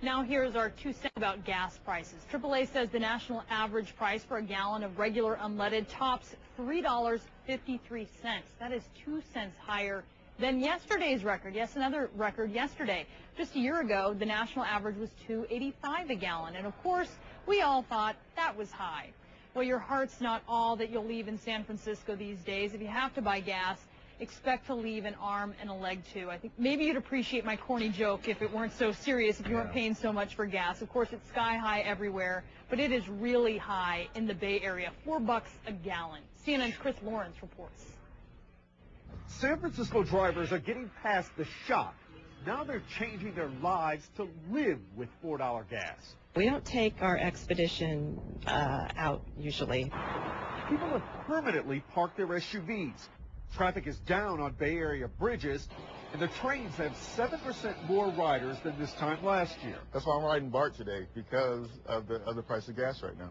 Now here's our 2 cents about gas prices. AAA says the national average price for a gallon of regular unleaded tops $3.53. That is 2 cents higher than yesterday's record. Yes, another record yesterday. Just a year ago, the national average was $2.85 a gallon. And of course, we all thought that was high. Well, your heart's not all that you'll leave in San Francisco these days. If you have to buy gas, expect to leave an arm and a leg too. I think maybe you'd appreciate my corny joke if it weren't so serious, if you weren't paying so much for gas. Of course, it's sky high everywhere, but it is really high in the Bay Area. $4 a gallon. CNN's Chris Lawrence reports. San Francisco drivers are getting past the shock. Now they're changing their lives to live with $4 gas. We don't take our expedition out usually. People have permanently parked their SUVs. Traffic is down on Bay Area bridges, and the trains have 7% more riders than this time last year. That's why I'm riding BART today, because of the price of gas right now.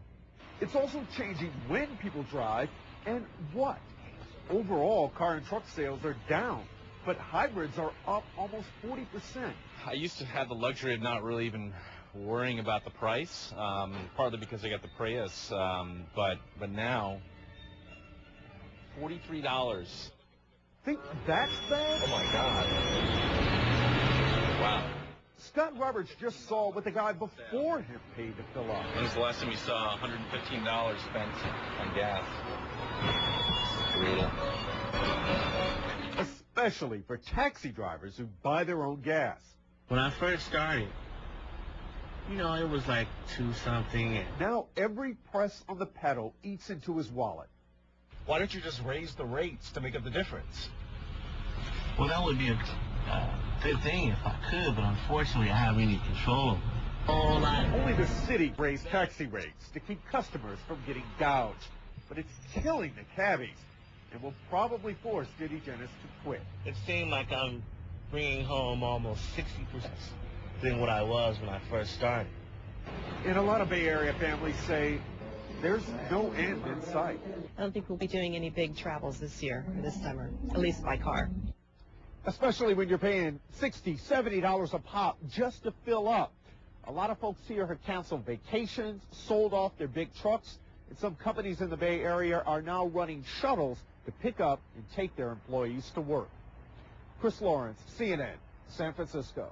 It's also changing when people drive and what. Overall, car and truck sales are down, but hybrids are up almost 40%. I used to have the luxury of not really even worrying about the price, partly because I got the Prius, but now, $43. Think that's bad? Oh, my God. Wow. Scott Roberts just saw what the guy before him paid to fill up. When's the last time you saw $115 spent on gas? Brutal. Especially for taxi drivers who buy their own gas. When I first started, it was like 2 something. Now every press on the pedal eats into his wallet. Why don't you just raise the rates to make up the difference? Well, that would be a good thing if I could, but unfortunately I have any control. Only the city raised taxi rates to keep customers from getting gouged. But it's killing the cabbies and will probably force Diddy Dennis to quit. It seemed like I'm bringing home almost 60% than what I was when I first started. And a lot of Bay Area families say there's no end in sight. I don't think we'll be doing any big travels this year, or this summer, at least by car. Especially when you're paying $60, $70 a pop just to fill up. A lot of folks here have canceled vacations, sold off their big trucks, and some companies in the Bay Area are now running shuttles to pick up and take their employees to work. Chris Lawrence, CNN, San Francisco.